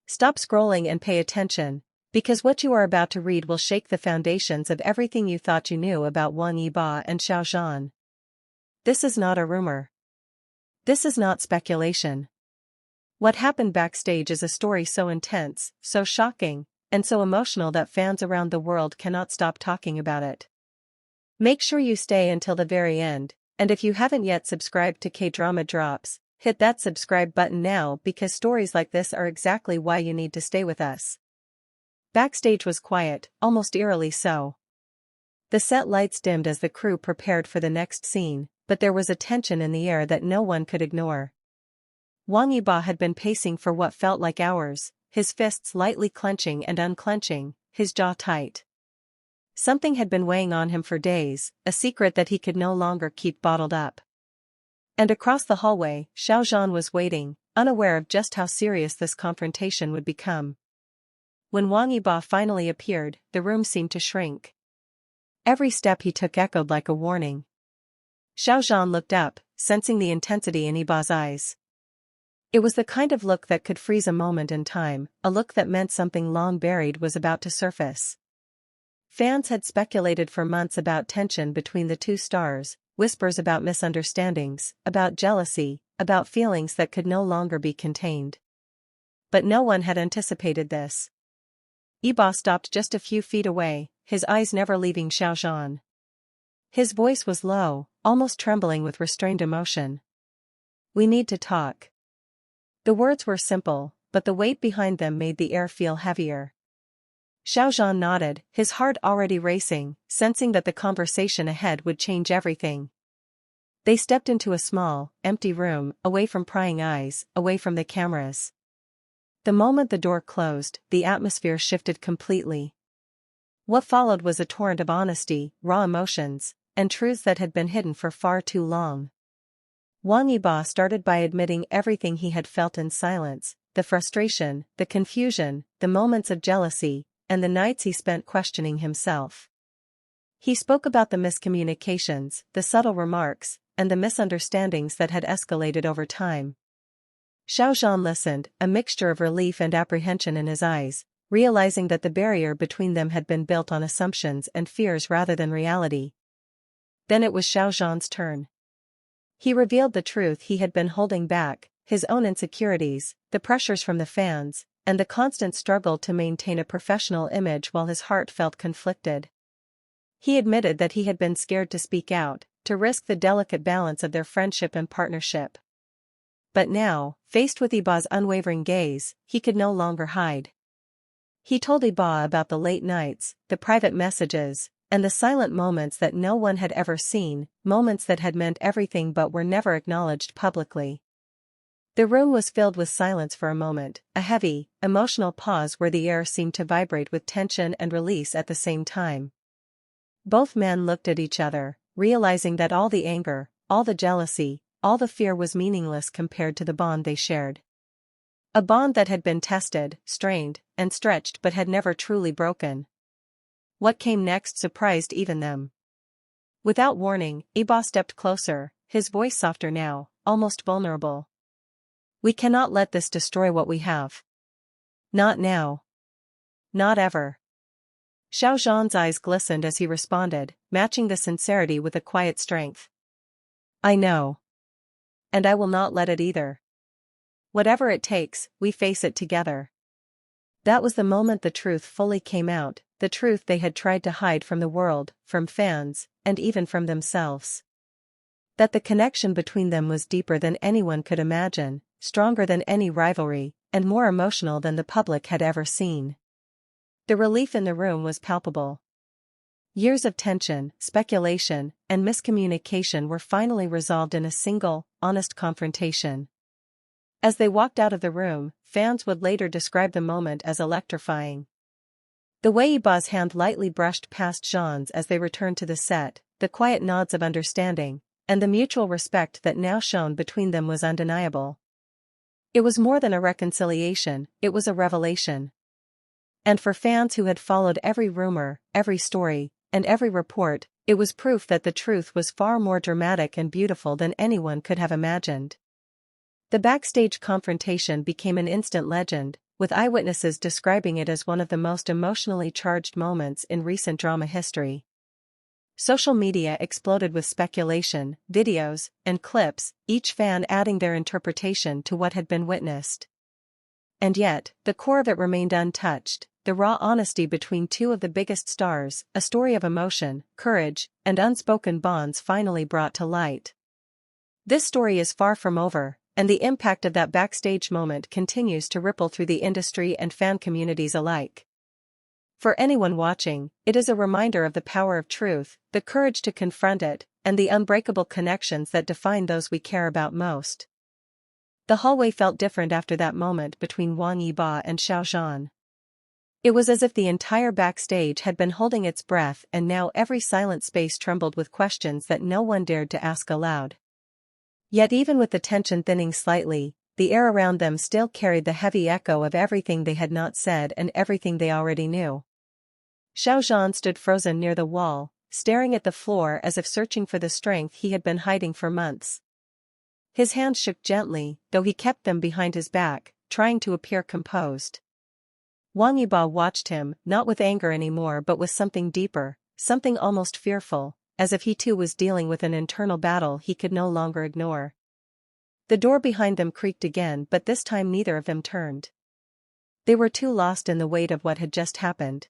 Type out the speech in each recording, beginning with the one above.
Stop scrolling and pay attention, because what you are about to read will shake the foundations of everything you thought you knew about Wang Yibo and Xiao Zhan. This is not a rumor. This is not speculation. What happened backstage is a story so intense, so shocking, and so emotional that fans around the world cannot stop talking about it. Make sure you stay until the very end, and if you haven't yet subscribed to Kdrama Drops, hit that subscribe button now because stories like this are exactly why you need to stay with us. Backstage was quiet, almost eerily so. The set lights dimmed as the crew prepared for the next scene, but there was a tension in the air that no one could ignore. Wang Yibo had been pacing for what felt like hours, his fists lightly clenching and unclenching, his jaw tight. Something had been weighing on him for days, a secret that he could no longer keep bottled up. And across the hallway, Xiao Zhan was waiting, unaware of just how serious this confrontation would become. When Wang Yibo finally appeared, the room seemed to shrink. Every step he took echoed like a warning. Xiao Zhan looked up, sensing the intensity in Yibo's eyes. It was the kind of look that could freeze a moment in time, a look that meant something long buried was about to surface. Fans had speculated for months about tension between the two stars, whispers about misunderstandings, about jealousy, about feelings that could no longer be contained. But no one had anticipated this. Yibo stopped just a few feet away, his eyes never leaving Xiao Zhan. His voice was low, almost trembling with restrained emotion. "We need to talk." The words were simple, but the weight behind them made the air feel heavier. Xiao Zhan nodded, his heart already racing, sensing that the conversation ahead would change everything. They stepped into a small, empty room, away from prying eyes, away from the cameras. The moment the door closed, the atmosphere shifted completely. What followed was a torrent of honesty, raw emotions, and truths that had been hidden for far too long. Wang Yibo started by admitting everything he had felt in silence, the frustration, the confusion, the moments of jealousy, and the nights he spent questioning himself. He spoke about the miscommunications, the subtle remarks, and the misunderstandings that had escalated over time. Xiao Zhan listened, a mixture of relief and apprehension in his eyes, realizing that the barrier between them had been built on assumptions and fears rather than reality. Then it was Xiao Zhan's turn. He revealed the truth he had been holding back, his own insecurities, the pressures from the fans, and the constant struggle to maintain a professional image while his heart felt conflicted. He admitted that he had been scared to speak out, to risk the delicate balance of their friendship and partnership. But now, faced with Yibo's unwavering gaze, he could no longer hide. He told Yibo about the late nights, the private messages, and the silent moments that no one had ever seen, moments that had meant everything but were never acknowledged publicly. The room was filled with silence for a moment, a heavy, emotional pause where the air seemed to vibrate with tension and release at the same time. Both men looked at each other, realizing that all the anger, all the jealousy, all the fear was meaningless compared to the bond they shared. A bond that had been tested, strained, and stretched but had never truly broken. What came next surprised even them. Without warning, Yibo stepped closer, his voice softer now, almost vulnerable. "We cannot let this destroy what we have. Not now. Not ever." Xiao Zhan's eyes glistened as he responded, matching the sincerity with a quiet strength. "I know. And I will not let it either. Whatever it takes, we face it together." That was the moment the truth fully came out, the truth they had tried to hide from the world, from fans, and even from themselves. That the connection between them was deeper than anyone could imagine, stronger than any rivalry, and more emotional than the public had ever seen. The relief in the room was palpable. Years of tension, speculation, and miscommunication were finally resolved in a single, honest confrontation. As they walked out of the room, fans would later describe the moment as electrifying. The way Yibo's hand lightly brushed past Zhan's as they returned to the set, the quiet nods of understanding, and the mutual respect that now shone between them was undeniable. It was more than a reconciliation, it was a revelation. And for fans who had followed every rumor, every story, and every report, it was proof that the truth was far more dramatic and beautiful than anyone could have imagined. The backstage confrontation became an instant legend, with eyewitnesses describing it as one of the most emotionally charged moments in recent drama history. Social media exploded with speculation, videos, and clips, each fan adding their interpretation to what had been witnessed. And yet, the core of it remained untouched, the raw honesty between two of the biggest stars, a story of emotion, courage, and unspoken bonds finally brought to light. This story is far from over, and the impact of that backstage moment continues to ripple through the industry and fan communities alike. For anyone watching, it is a reminder of the power of truth, the courage to confront it, and the unbreakable connections that define those we care about most. The hallway felt different after that moment between Wang Yibo and Xiao Zhan. It was as if the entire backstage had been holding its breath, and now every silent space trembled with questions that no one dared to ask aloud. Yet even with the tension thinning slightly, the air around them still carried the heavy echo of everything they had not said and everything they already knew. Xiao Zhan stood frozen near the wall, staring at the floor as if searching for the strength he had been hiding for months. His hands shook gently, though he kept them behind his back, trying to appear composed. Wang Yibo watched him, not with anger anymore but with something deeper, something almost fearful, as if he too was dealing with an internal battle he could no longer ignore. The door behind them creaked again, but this time neither of them turned. They were too lost in the weight of what had just happened.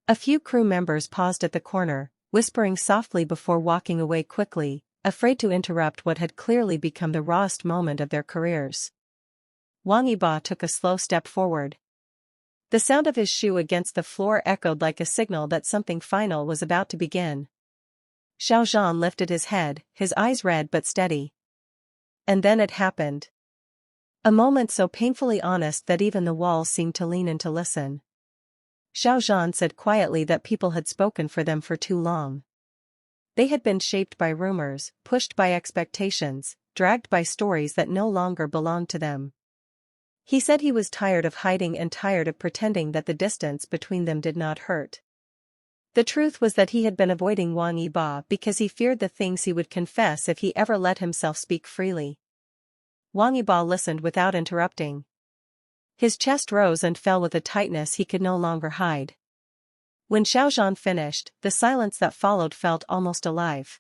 A few crew members paused at the corner, whispering softly before walking away quickly, afraid to interrupt what had clearly become the rawest moment of their careers. Wang Yibo took a slow step forward. The sound of his shoe against the floor echoed like a signal that something final was about to begin. Xiao Zhan lifted his head, his eyes red but steady. And then it happened. A moment so painfully honest that even the walls seemed to lean in to listen. Xiao Zhan said quietly that people had spoken for them for too long. They had been shaped by rumors, pushed by expectations, dragged by stories that no longer belonged to them. He said he was tired of hiding and tired of pretending that the distance between them did not hurt. The truth was that he had been avoiding Wang Yibo because he feared the things he would confess if he ever let himself speak freely. Wang Yibo listened without interrupting. His chest rose and fell with a tightness he could no longer hide. When Xiao Zhan finished, the silence that followed felt almost alive.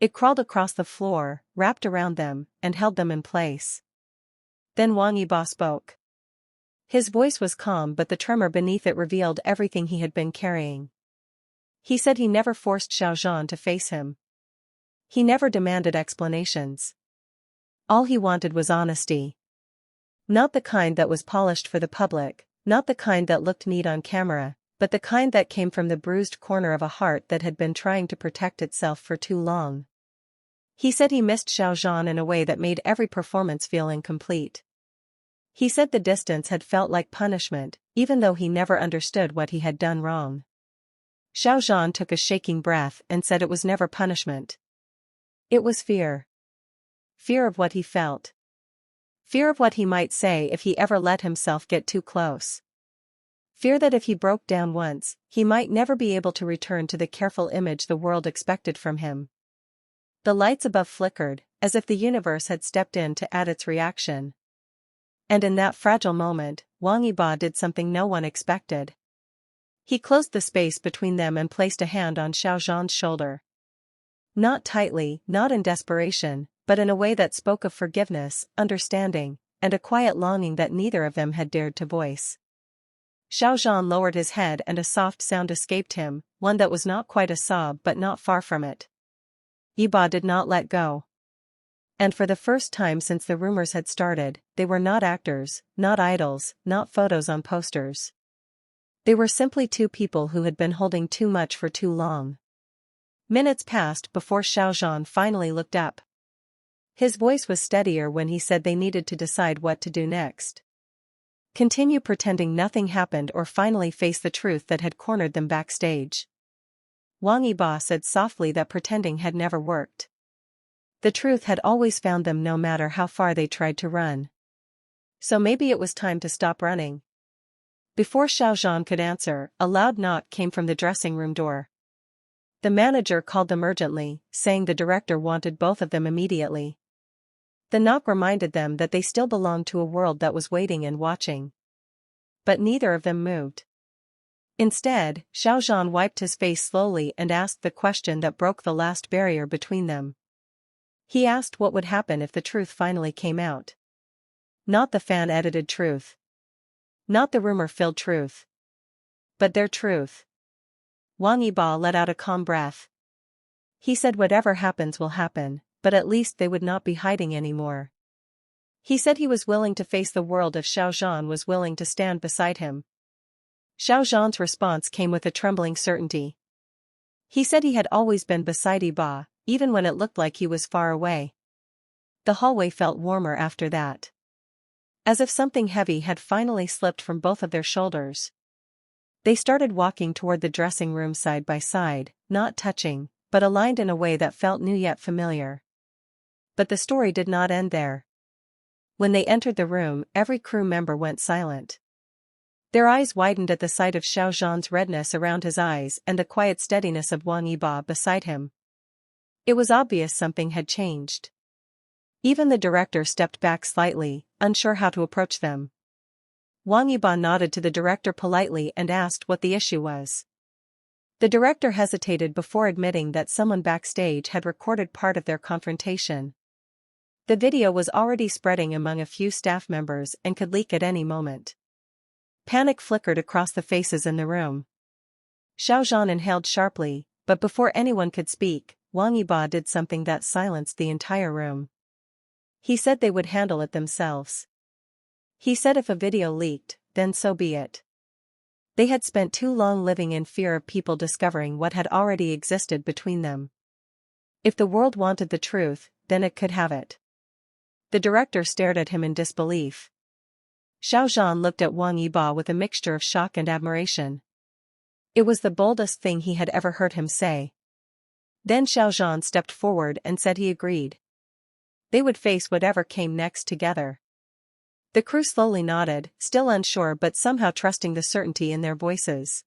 It crawled across the floor, wrapped around them, and held them in place. Then Wang Yibo spoke. His voice was calm, but the tremor beneath it revealed everything he had been carrying. He said he never forced Xiao Zhan to face him. He never demanded explanations. All he wanted was honesty. Not the kind that was polished for the public, not the kind that looked neat on camera, but the kind that came from the bruised corner of a heart that had been trying to protect itself for too long. He said he missed Xiao Zhan in a way that made every performance feel incomplete. He said the distance had felt like punishment, even though he never understood what he had done wrong. Xiao Zhan took a shaking breath and said it was never punishment. It was fear. Fear of what he felt. Fear of what he might say if he ever let himself get too close. Fear that if he broke down once, he might never be able to return to the careful image the world expected from him. The lights above flickered, as if the universe had stepped in to add its reaction. And in that fragile moment, Wang Yibo did something no one expected. He closed the space between them and placed a hand on Xiao Zhan's shoulder. Not tightly, not in desperation, but in a way that spoke of forgiveness, understanding, and a quiet longing that neither of them had dared to voice. Xiao Zhan lowered his head and a soft sound escaped him, one that was not quite a sob but not far from it. Yibo did not let go. And for the first time since the rumors had started, they were not actors, not idols, not photos on posters. They were simply two people who had been holding too much for too long. Minutes passed before Xiao Zhan finally looked up. His voice was steadier when he said they needed to decide what to do next. Continue pretending nothing happened or finally face the truth that had cornered them backstage. Wang Yibo said softly that pretending had never worked. The truth had always found them no matter how far they tried to run. So maybe it was time to stop running. Before Xiao Zhan could answer, a loud knock came from the dressing room door. The manager called them urgently, saying the director wanted both of them immediately. The knock reminded them that they still belonged to a world that was waiting and watching. but neither of them moved. Instead, Xiao Zhan wiped his face slowly and asked the question that broke the last barrier between them. He asked what would happen if the truth finally came out. Not the fan-edited truth. Not the rumor-filled truth. But their truth. Wang Yibo let out a calm breath. He said whatever happens will happen, but at least they would not be hiding anymore. He said he was willing to face the world if Xiao Zhan was willing to stand beside him. Xiao Zhan's response came with a trembling certainty. He said he had always been beside Yibo, even when it looked like he was far away. The hallway felt warmer after that. As if something heavy had finally slipped from both of their shoulders. They started walking toward the dressing room side by side, not touching, but aligned in a way that felt new yet familiar. But the story did not end there. When they entered the room, every crew member went silent. Their eyes widened at the sight of Xiao Zhan's redness around his eyes and the quiet steadiness of Wang Yibo beside him. It was obvious something had changed. Even the director stepped back slightly, unsure how to approach them. Wang Yibo nodded to the director politely and asked what the issue was. The director hesitated before admitting that someone backstage had recorded part of their confrontation. The video was already spreading among a few staff members and could leak at any moment. Panic flickered across the faces in the room. Xiao Zhan inhaled sharply, but before anyone could speak, Wang Yibo did something that silenced the entire room. He said they would handle it themselves. He said if a video leaked, then so be it. They had spent too long living in fear of people discovering what had already existed between them. If the world wanted the truth, then it could have it. The director stared at him in disbelief. Xiao Zhan looked at Wang Yibo with a mixture of shock and admiration. It was the boldest thing he had ever heard him say. Then Xiao Zhan stepped forward and said he agreed. They would face whatever came next together. The crew slowly nodded, still unsure but somehow trusting the certainty in their voices.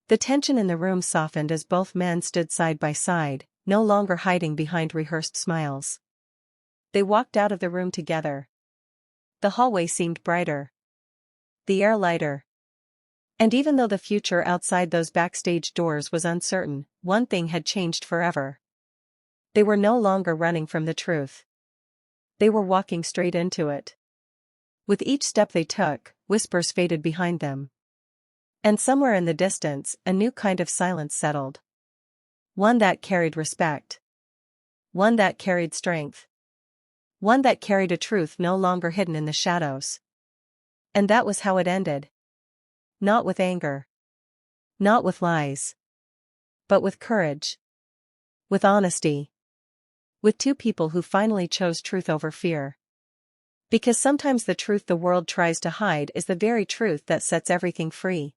The tension in the room softened as both men stood side by side, no longer hiding behind rehearsed smiles. They walked out of the room together. The hallway seemed brighter. The air lighter. And even though the future outside those backstage doors was uncertain, one thing had changed forever. They were no longer running from the truth. They were walking straight into it. With each step they took, whispers faded behind them. And somewhere in the distance, a new kind of silence settled. One that carried respect. One that carried strength. One that carried a truth no longer hidden in the shadows. And that was how it ended. Not with anger. Not with lies. But with courage. With honesty. With two people who finally chose truth over fear. Because sometimes the truth the world tries to hide is the very truth that sets everything free.